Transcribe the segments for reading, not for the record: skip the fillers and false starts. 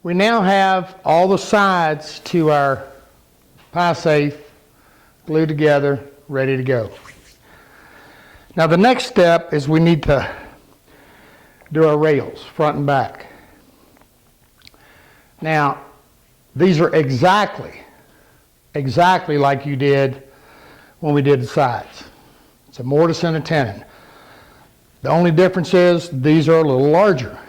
We now have all the sides to our pie safe glued together, ready to go. Now the next step is we need to do our rails, front and back. Now, these are exactly like you did when we did the sides. It's a mortise and a tenon. The only difference is these are a little larger.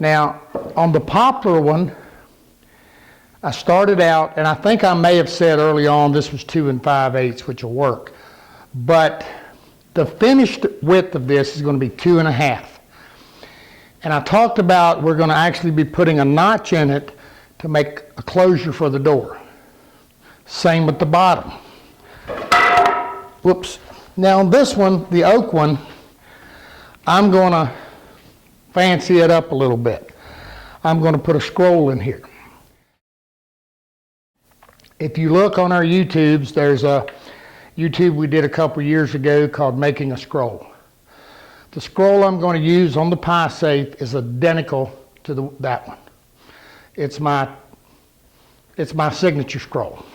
Now, on the poplar one, I started out, and I think I may have said early on this was 2 5/8, which will work. But the finished width of this is going to be 2 1/2. And I talked about we're going to actually be putting a notch in it to make a closure for the door. Same with the bottom. Whoops. Now on this one, the oak one, I'm going to fancy it up a little bit. I'm going to put a scroll in here. If you look on our YouTubes, there's a YouTube we did a couple years ago called Making a Scroll. The scroll I'm going to use on the pie safe is identical to that one. It's my signature scroll.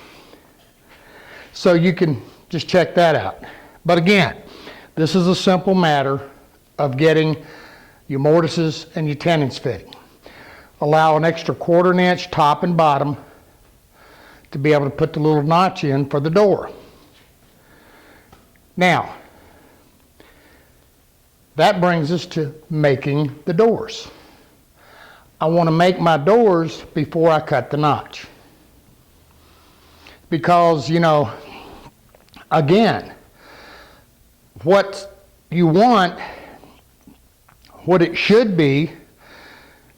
So you can just check that out. But again, this is a simple matter of getting your mortises and your tenons fitting. Allow an extra 1/4 inch top and bottom to be able to put the little notch in for the door. Now, that brings us to making the doors. I want to make my doors before I cut the notch. Because, you know, again, what you want, what it should be,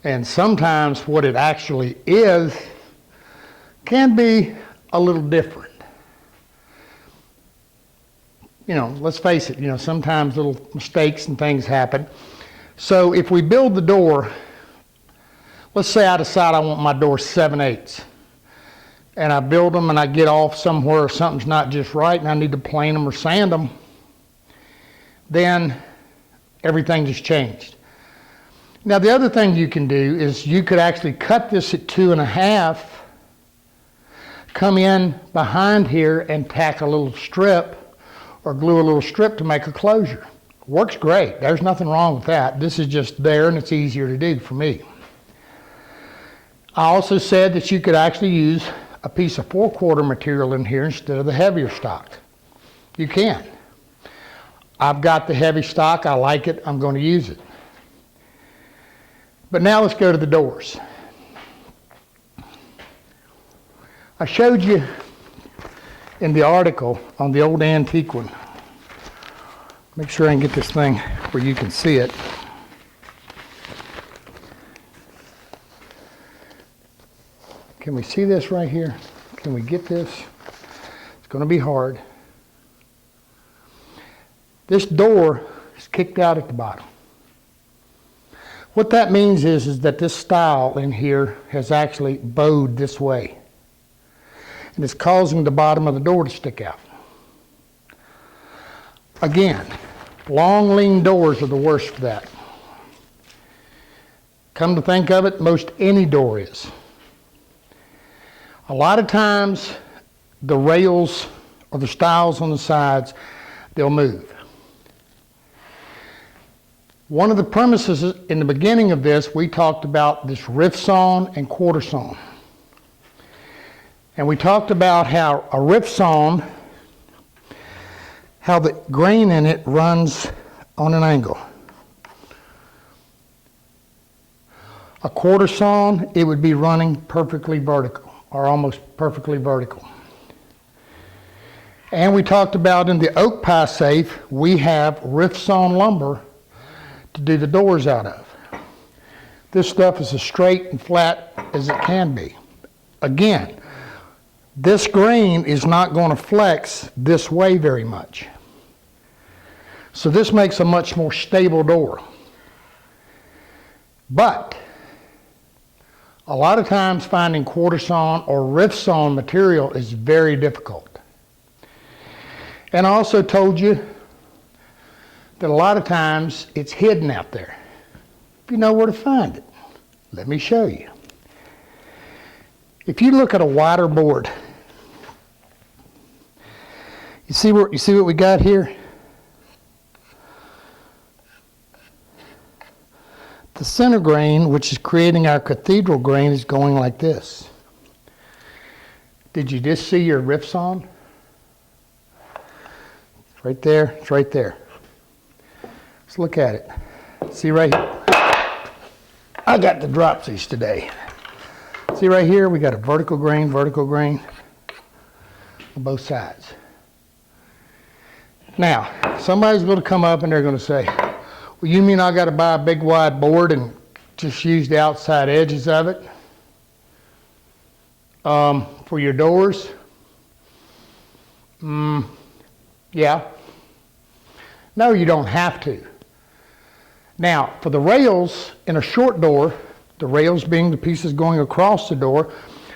and sometimes what it actually is, can be a little different. You know, let's face it, you know, sometimes little mistakes and things happen. So if we build the door, let's say I decide I want my door 7/8, and I build them and I get off somewhere or something's not just right and I need to plane them or sand them, then everything just changed. Now the other thing you can do is you could actually cut this at 2 1/2, come in behind here and tack a little strip or glue a little strip to make a closure. Works great. There's nothing wrong with that. This is just there and it's easier to do for me. I also said that you could actually use a piece of 4/4 material in here instead of the heavier stock. You can. I've got the heavy stock. I like it. I'm going to use it. But now let's go to the doors. I showed you in the article on the old antique one. Make sure I can get this thing where you can see it. Can we see this right here? Can we get this? It's going to be hard. This door is kicked out at the bottom. What that means is that this stile in here has actually bowed this way. And it's causing the bottom of the door to stick out. Again, long lean doors are the worst for that. Come to think of it, most any door is. A lot of times, the rails or the stiles on the sides, they'll move. One of the premises in the beginning of this, we talked about this rift sawn and quarter sawn. And we talked about how a rift sawn, how the grain in it runs on an angle. A quarter sawn, it would be running perfectly vertical, or almost perfectly vertical. And we talked about in the oak pie safe, we have rift sawn lumber to do the doors out of. This stuff is as straight and flat as it can be. Again, this grain is not going to flex this way very much. So this makes a much more stable door. But a lot of times finding quarter sawn or rift sawn material is very difficult. And I also told you that a lot of times it's hidden out there. If you know where to find it, Let me show you. If you look at a wider board, you see what we got here? The center grain, which is creating our cathedral grain, is going like this. Did you just see your riff sawn? It's right there, it's right there. Let's look at it. See right here? I got the dropsies today. See right here, we got a vertical grain on both sides. Now, somebody's going to come up and they're going to say, well, you mean I got to buy a big wide board and just use the outside edges of it for your doors? Yeah. No, you don't have to. Now, for the rails in a short door, the rails being the pieces going across the door,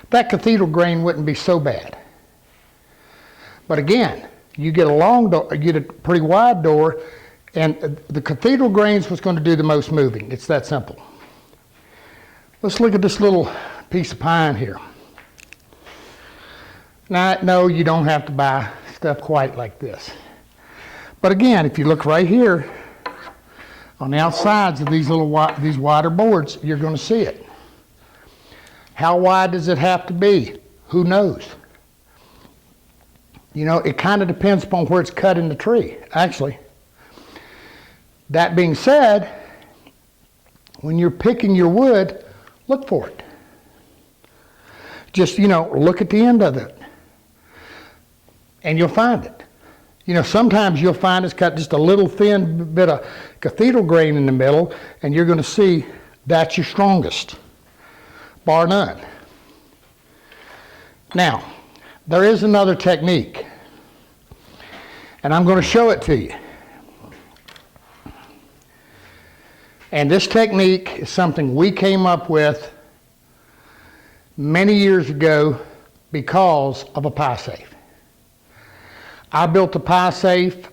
that cathedral grain wouldn't be so bad. But again, you get a long door, you get a pretty wide door, and the cathedral grain's what's going to do the most moving. It's that simple. Let's look at this little piece of pine here. Now, no, you don't have to buy stuff quite like this. But again, if you look right here, on the outsides of these these wider boards, you're going to see it. How wide does it have to be? Who knows? You know, it kind of depends upon where it's cut in the tree, actually. That being said, when you're picking your wood, look for it. Just, you know, look at the end of it, and you'll find it. You know, sometimes you'll find it's got just a little thin bit of cathedral grain in the middle, and you're going to see that's your strongest, bar none. Now, there is another technique, and I'm going to show it to you. And this technique is something we came up with many years ago because of a pie safe. I built a pie safe.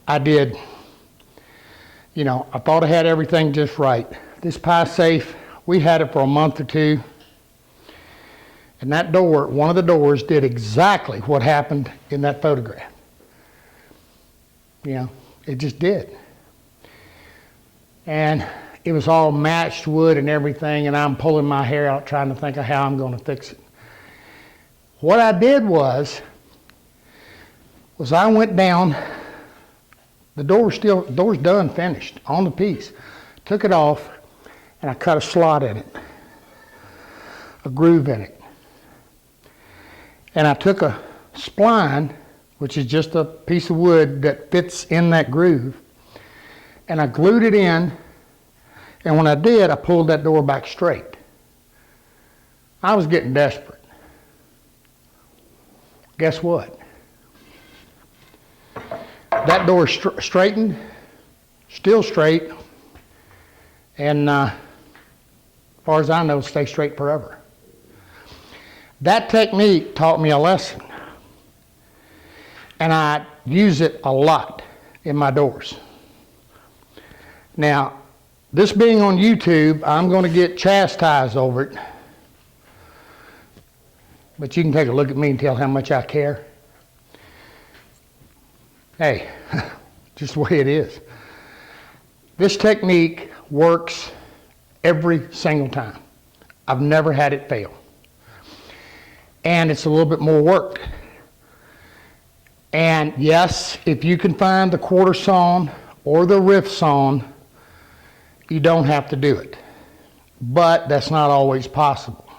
I did, you know, I thought I had everything just right. This pie safe, we had it for a month or two. And that door, one of the doors, did exactly what happened in that photograph. You know, it just did. And it was all matched wood and everything, and I'm pulling my hair out trying to think of how I'm going to fix it. What I did was I went down, the door's done, finished, on the piece. Took it off, and I cut a slot in it, a groove in it. And I took a spline, which is just a piece of wood that fits in that groove, and I glued it in, and when I did, I pulled that door back straight. I was getting desperate. Guess what? That door is straightened, still straight, and as far as I know, stay straight forever. That technique taught me a lesson, and I use it a lot in my doors. Now, this being on YouTube, I'm going to get chastised over it, but you can take a look at me and tell how much I care. Hey, just the way it is. This technique works every single time. I've never had it fail. And it's a little bit more work. And yes, if you can find the quarter sawn or the riff sawn, you don't have to do it. But that's not always possible.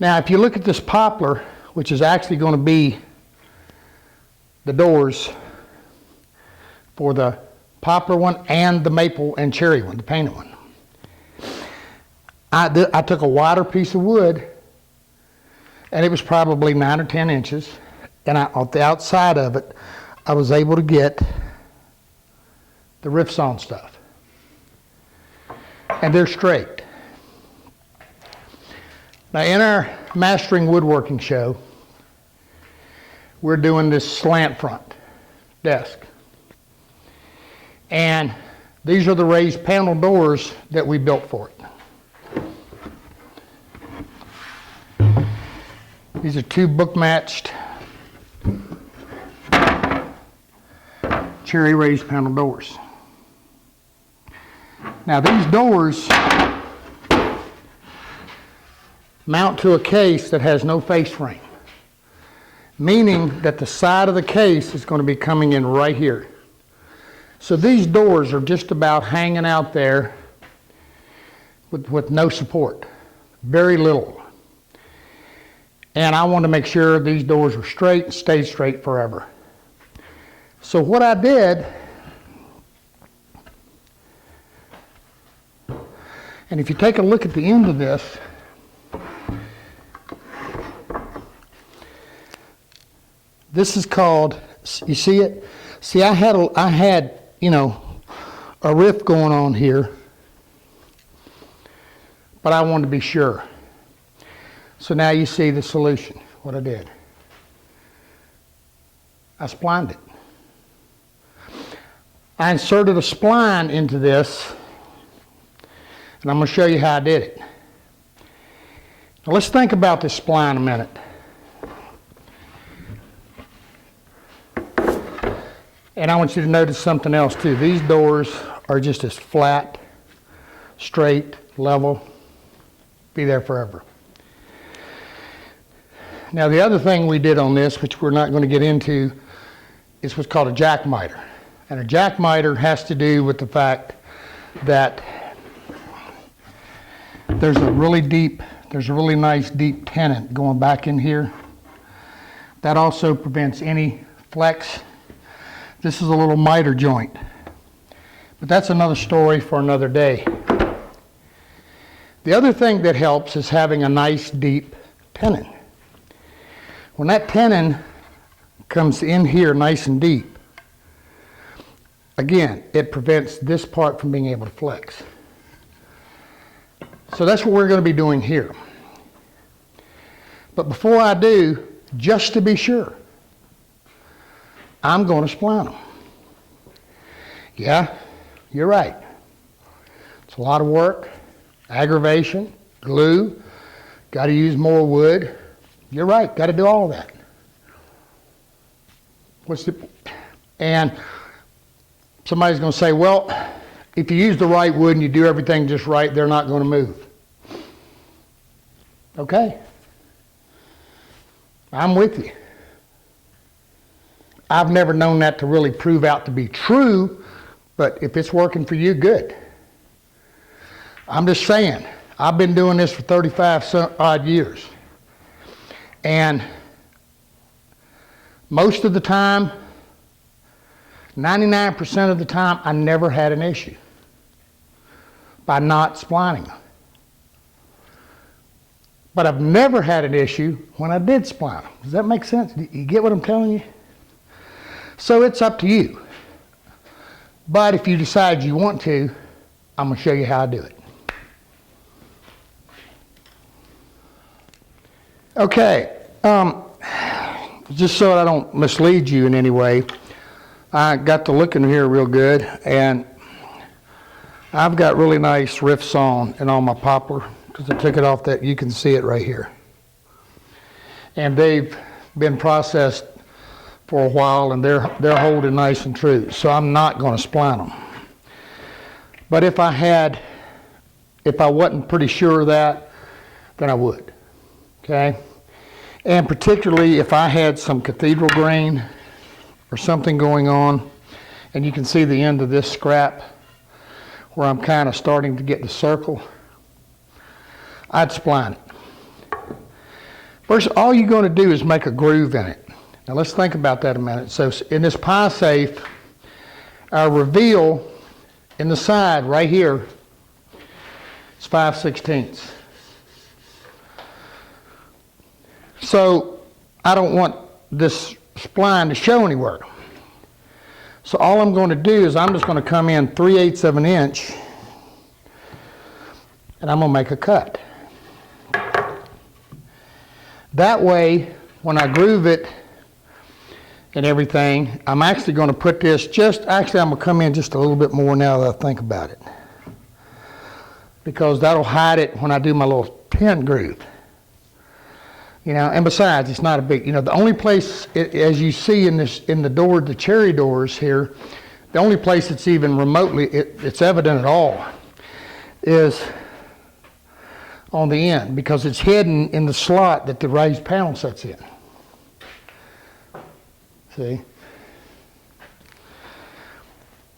Now, if you look at this poplar, which is actually going to be the doors for the poplar one and the maple and cherry one, the painted one. I took a wider piece of wood, and it was probably 9 or 10 inches, and on the outside of it, I was able to get the riff sawn stuff. And they're straight. Now, in our Mastering Woodworking show, we're doing this slant front desk. And these are the raised panel doors that we built for it. These are two book matched cherry raised panel doors. Now these doors mount to a case that has no face frame, meaning that the side of the case is going to be coming in right here. So these doors are just about hanging out there with no support, very little. And I wanted to make sure these doors were straight and stayed straight forever. So what I did, and if you take a look at the end of this, this is called, you see it? See, I had, you know, a riff going on here, but I wanted to be sure. So now you see the solution, what I did. I splined it. I inserted a spline into this, and I'm going to show you how I did it. Now let's think about this spline a minute. And I want you to notice something else too. These doors are just as flat, straight, level, be there forever. Now the other thing we did on this, which we're not going to get into, is what's called a jack miter. And a jack miter has to do with the fact that there's a really nice deep tenon going back in here. That also prevents any flex. This is a little miter joint, but that's another story for another day. The other thing that helps is having a nice deep tenon. When that tenon comes in here nice and deep, again, it prevents this part from being able to flex. So that's what we're going to be doing here. But before I do, just to be sure, I'm going to spline them. Yeah, you're right. It's a lot of work, aggravation, glue, got to use more wood. You're right, got to do all of that. And somebody's going to say, well, if you use the right wood and you do everything just right, they're not going to move. Okay. I'm with you. I've never known that to really prove out to be true, but if it's working for you, good. I'm just saying, I've been doing this for 35 odd years. And most of the time, 99% of the time, I never had an issue by not splining them. But I've never had an issue when I did spline them. Does that make sense? You get what I'm telling you? So it's up to you. But if you decide you want to, I'm going to show you how I do it. Okay, just so I don't mislead you in any way, I got to looking here real good, and I've got really nice riffs on my poplar, because I took it off that, you can see it right here. And they've been processed for a while, and they're holding nice and true, so I'm not going to spline them. But if I wasn't pretty sure of that, then I would. Okay, and particularly if I had some cathedral grain or something going on, and you can see the end of this scrap where I'm kind of starting to get the circle, I'd spline it. First, all you're going to do is make a groove in it. Now let's think about that a minute. So in this pie safe, our reveal in the side right here is 5/16. So I don't want this spline to show anywhere. So all I'm going to do is I'm just going to come in 3/8 of an inch, and I'm going to make a cut. That way, when I groove it and everything, I'm actually going to put this I'm going to come in just a little bit more now that I think about it, because that'll hide it when I do my little pin groove. And besides, it's not a big, the only place, as you see in the door, the cherry doors here, the only place it's even remotely, it's evident at all is on the end, because it's hidden in the slot that the raised panel sets in. See?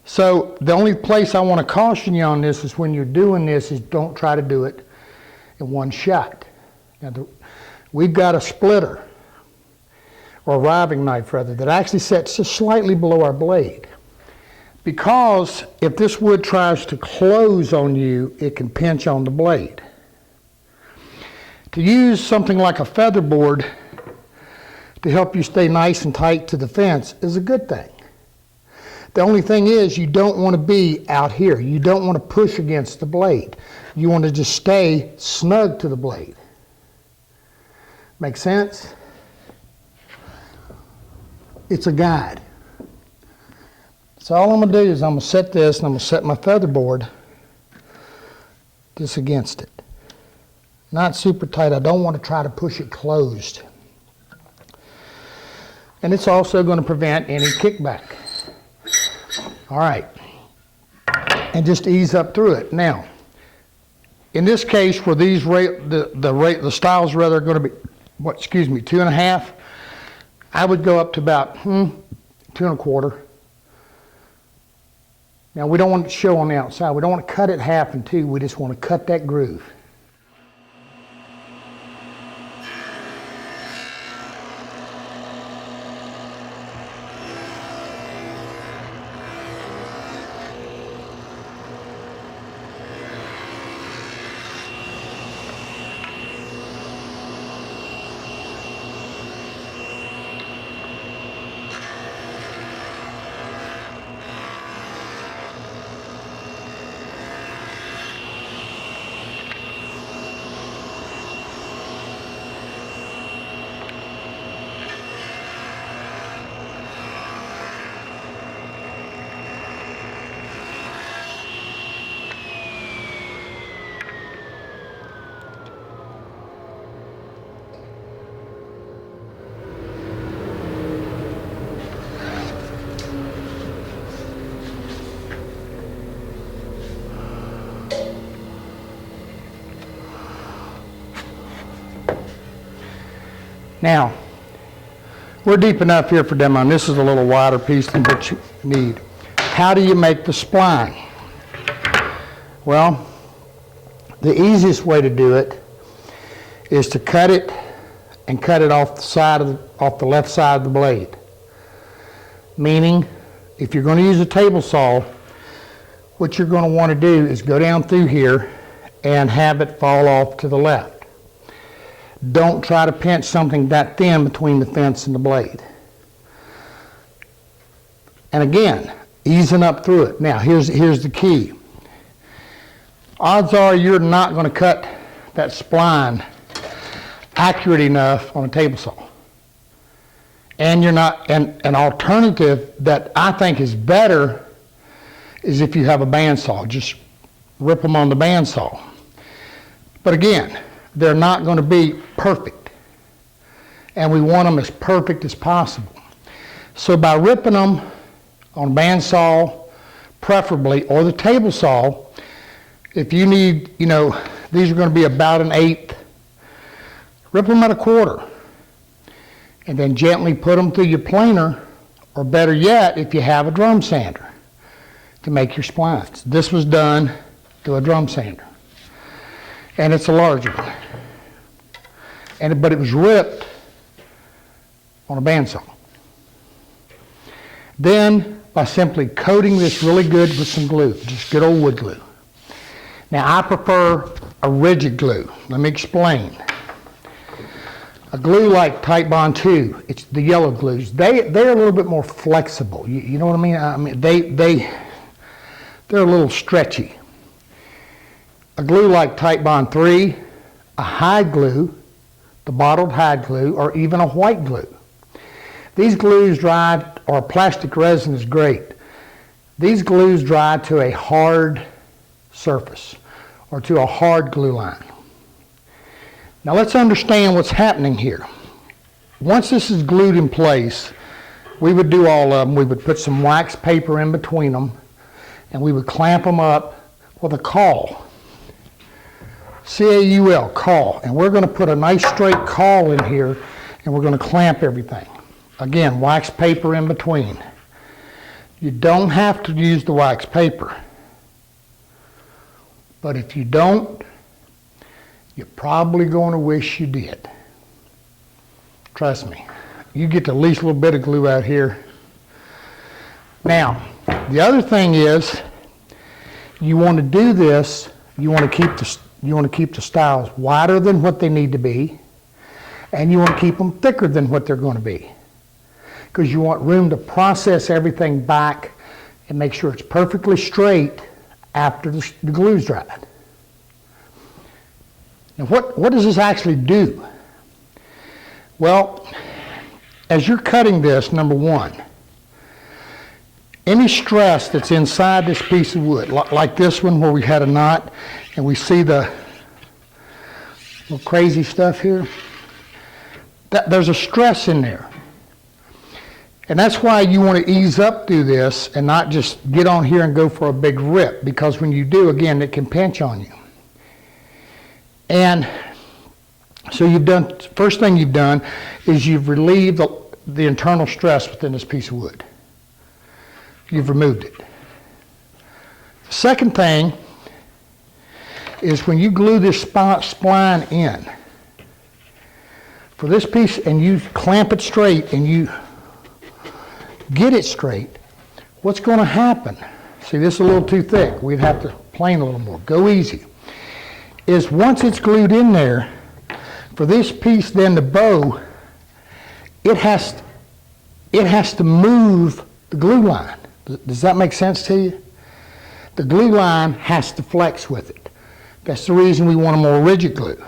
So the only place I want to caution you on this is when you're doing this is don't try to do it in one shot. Now, we've got a splitter, or a riving knife rather, that actually sets just slightly below our blade. Because if this wood tries to close on you, it can pinch on the blade. To use something like a feather board to help you stay nice and tight to the fence is a good thing. The only thing is you don't want to be out here. You don't want to push against the blade. You want to just stay snug to the blade. Make sense? It's a guide. So all I'm going to do is I'm going to set this, and I'm going to set my feather board just against it. Not super tight. I don't want to try to push it closed. And it's also going to prevent any kickback. All right. And just ease up through it. Now, in this case, where these the styles rather are going to be 2.5, I would go up to about 2.25. Now we don't want it to show on the outside. We don't want to cut it half in two. We just want to cut that groove. Now, we're deep enough here for demo, and this is a little wider piece than what you need. How do you make the spline? Well, the easiest way to do it is to cut it and cut it off the left side of the blade. Meaning, if you're going to use a table saw, what you're going to want to do is go down through here and have it fall off to the left. Don't try to pinch something that thin between the fence and the blade. And again, easing up through it. Now, here's the key. Odds are you're not going to cut that spline accurate enough on a table saw. And you're not, and an alternative that I think is better is if you have a bandsaw. Just rip them on the bandsaw. But again, they're not going to be perfect. And we want them as perfect as possible. So by ripping them on bandsaw, preferably, or the table saw, if you need, these are going to be about 1/8, rip them at 1/4. And then gently put them through your planer, or better yet, if you have a drum sander, to make your splines. This was done through a drum sander. And it's a larger one. But it was ripped on a bandsaw. Then, by simply coating this really good with some glue, just good old wood glue. Now, I prefer a rigid glue. Let me explain. A glue like Titebond 2, it's the yellow glues. They're a little bit more flexible. You know what I mean? They're a little stretchy. A glue like Titebond 3, a hide glue, the bottled hide glue, or even a white glue. These glues dry, or plastic resin is great. These glues dry to a hard surface, or to a hard glue line. Now let's understand what's happening here. Once this is glued in place, we would do all of them. We would put some wax paper in between them, and we would clamp them up with a caul. C-A-U-L, caul. And we're going to put a nice straight caul in here, and we're going to clamp everything. Again, wax paper in between. You don't have to use the wax paper. But if you don't, you're probably going to wish you did. Trust me. You get the least little bit of glue out here. Now, the other thing is, you want to do this, you want to keep the stiles wider than what they need to be, and you want to keep them thicker than what they're going to be. Because you want room to process everything back and make sure it's perfectly straight after the glue's dried. Now what does this actually do? Well, as you're cutting this, number one, any stress that's inside this piece of wood, like this one where we had a knot and we see the little crazy stuff here, there's a stress in there. And that's why you want to ease up through this and not just get on here and go for a big rip, because when you do, again, it can pinch on you. And so first thing you've done is you've relieved the internal stress within this piece of wood. You've removed it. The second thing is when you glue this spline in, for this piece, and you clamp it straight and you get it straight, what's going to happen? See, this is a little too thick. We'd have to plane a little more. Go easy. Is once it's glued in there, for this piece then to bow, it has to move the glue line. Does that make sense to you? The glue line has to flex with it. That's the reason we want a more rigid glue.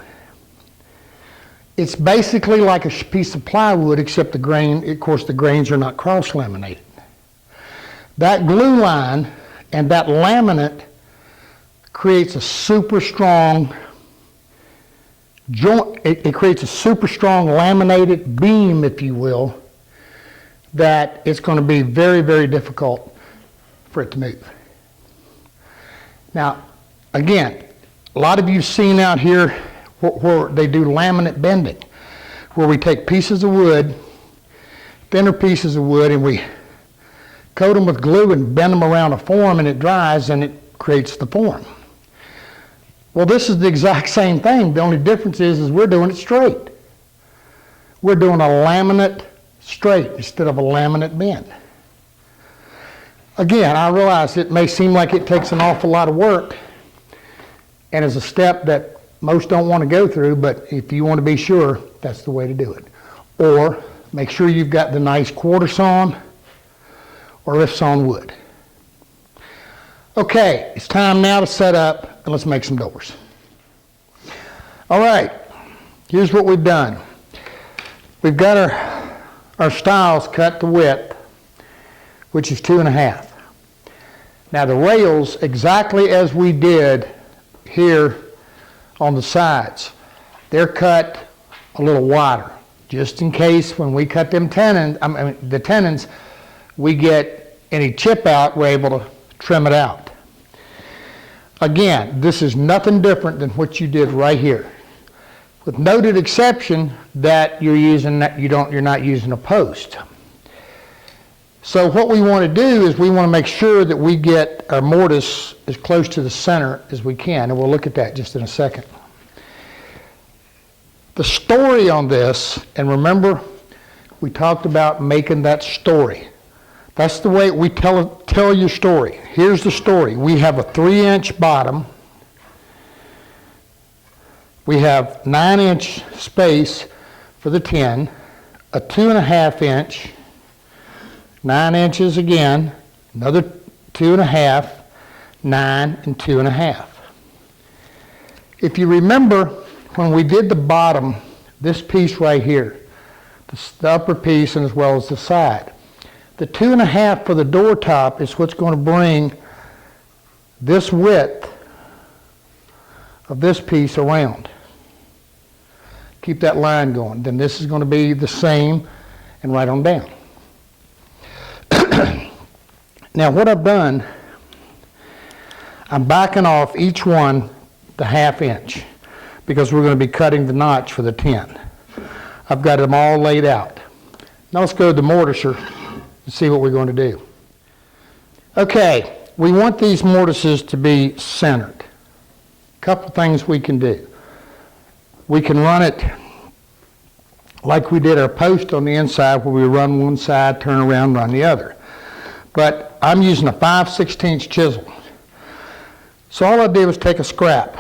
It's basically like a piece of plywood, except the grain, of course, the grains are not cross-laminated. That glue line and that laminate creates a super strong joint. It creates a super strong laminated beam, if you will, that it's going to be very, very difficult for it to move. Now, again, a lot of you've seen out here where they do laminate bending, where we take pieces of wood, thinner pieces of wood, and we coat them with glue and bend them around a form, and it dries and it creates the form. Well, this is the exact same thing. The only difference is we're doing it straight. We're doing a laminate straight instead of a laminate bend. Again, I realize it may seem like it takes an awful lot of work and is a step that most don't want to go through, but if you want to be sure, that's the way to do it. Or make sure you've got the nice quarter sawn or lift sawn wood. Okay, it's time now to set up and let's make some doors. All right, here's what we've done. We've got our stiles cut to width, which is 2.5. Now the rails, exactly as we did here on the sides, they're cut a little wider, just in case when we cut them the tenons, we get any chip out, we're able to trim it out. Again, this is nothing different than what you did right here, with noted exception that you're not using a post. So what we want to do is we want to make sure that we get our mortise as close to the center as we can, and we'll look at that just in a second. The story on this, and remember, we talked about making that story. That's the way we tell your story. Here's the story. We have a 3-inch bottom. We have 9-inch space for the 10, a 2.5 inch, 9 inches again, another 2.5, 9 and 2.5. If you remember, when we did the bottom, this piece right here, the upper piece and as well as the side, the 2.5 for the door top is what's going to bring this width of this piece around. Keep that line going. Then this is going to be the same and right on down. Now what I've done, I'm backing off each one the 1/2 inch because we're going to be cutting the notch for the 10. I've got them all laid out. Now let's go to the mortiser and see what we're going to do. Okay, we want these mortises to be centered. A couple things we can do. We can run it like we did our post on the inside, where we run one side, turn around, run the other. But I'm using a 5/16 chisel. So all I did was take a scrap.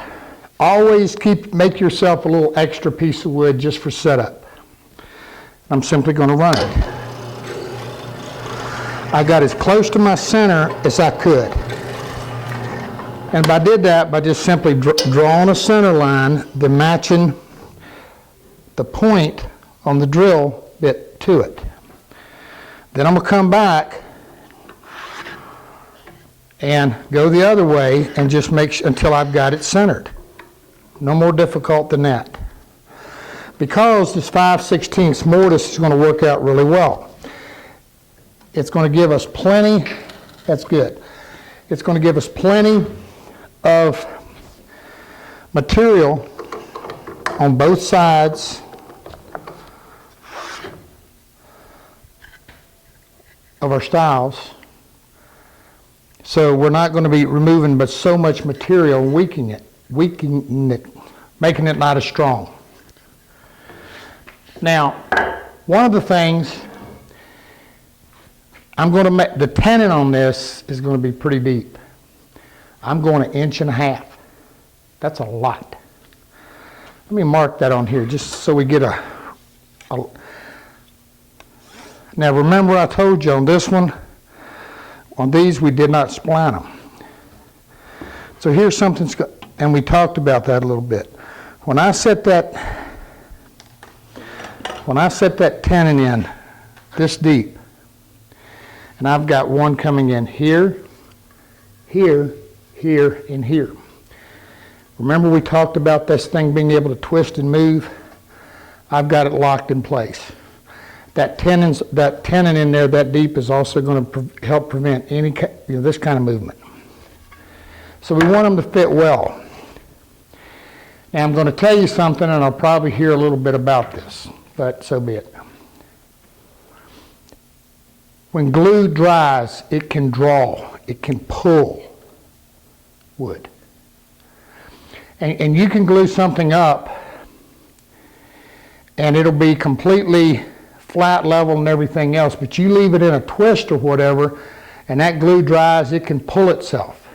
Always make yourself a little extra piece of wood just for setup. I'm simply going to run it. I got as close to my center as I could. And I did that by just simply drawing a center line, then matching the point on the drill bit to it. Then I'm going to come back and go the other way and just make sure until I've got it centered. No more difficult than that. Because this 5/16 mortise is going to work out really well. It's going to give us plenty, that's good. It's going to give us plenty of material on both sides of our stiles. So we're not going to be removing but so much material and weakening it, making it not as strong. Now, one of the things I'm going to make, the tenon on this is going to be pretty deep. I'm going 1.5 inches. That's a lot. Let me mark that on here just so we get a now remember I told you on this one, on these we did not spline them. So here's something, and we talked about that a little bit. When I set that tenon in this deep, and I've got one coming in here, here, here, and here. Remember we talked about this thing being able to twist and move? I've got it locked in place. That tenon in there that deep is also going to help prevent any this kind of movement. So we want them to fit well. Now I'm going to tell you something, and I'll probably hear a little bit about this, but so be it. When glue dries, it can draw, it can pull wood. And you can glue something up and it'll be completely flat, level, and everything else, but you leave it in a twist or whatever, and that glue dries, it can pull itself.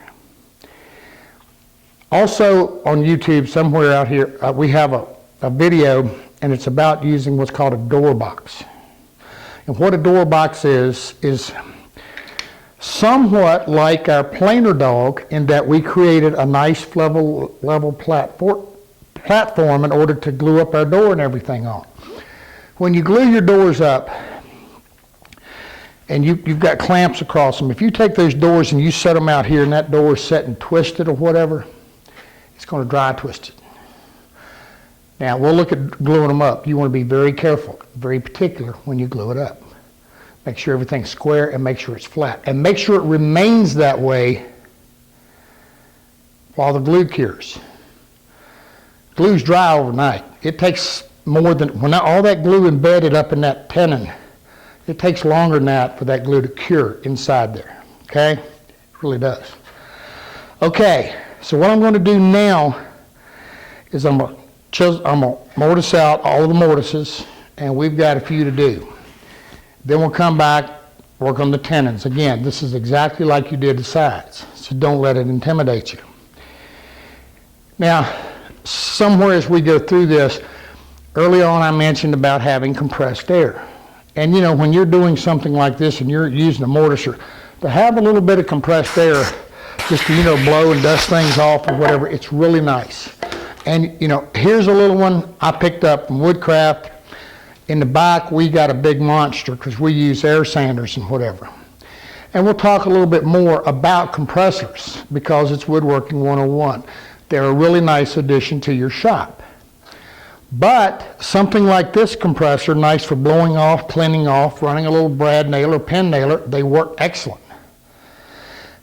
Also on YouTube, somewhere out here, we have a video, and it's about using what's called a door box. And what a door box is somewhat like our planer dog in that we created a nice level platform in order to glue up our door and everything on. When you glue your doors up and you've got clamps across them, if you take those doors and you set them out here and that door is set and twisted or whatever, it's going to dry twist it. Now we'll look at gluing them up. You want to be very careful, very particular when you glue it up. Make sure everything's square and make sure it's flat. And make sure it remains that way while the glue cures. Glue's dry overnight. It takes more than, when all that glue embedded up in that tenon, it takes longer than that for that glue to cure inside there. Okay? It really does. Okay, so what I'm going to do now is I'm going to mortise out all of the mortises, and we've got a few to do. Then we'll come back, work on the tenons. Again, this is exactly like you did the sides, so don't let it intimidate you. Now, somewhere as we go through this, early on I mentioned about having compressed air. And you know, when you're doing something like this and you're using a mortiser, to have a little bit of compressed air, just to, blow and dust things off or whatever, it's really nice. And here's a little one I picked up from Woodcraft. In the back, we got a big monster because we use air sanders and whatever. And we'll talk a little bit more about compressors because it's Woodworking 101. They're a really nice addition to your shop. But something like this compressor, nice for blowing off, cleaning off, running a little brad nail or pen nailer, they work excellent.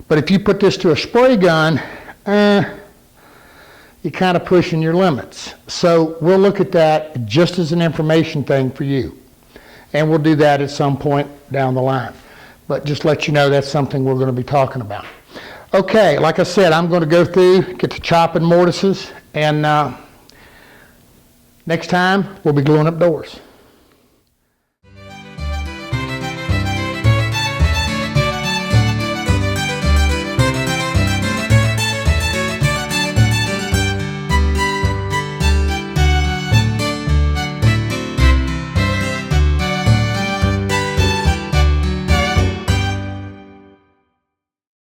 But if you put this to a spray gun, you're kind of pushing your limits. So we'll look at that just as an information thing for you. And we'll do that at some point down the line. But just let you know that's something we're going to be talking about. Okay, like I said, I'm going to go through, get to chopping mortises, and next time we'll be gluing up doors.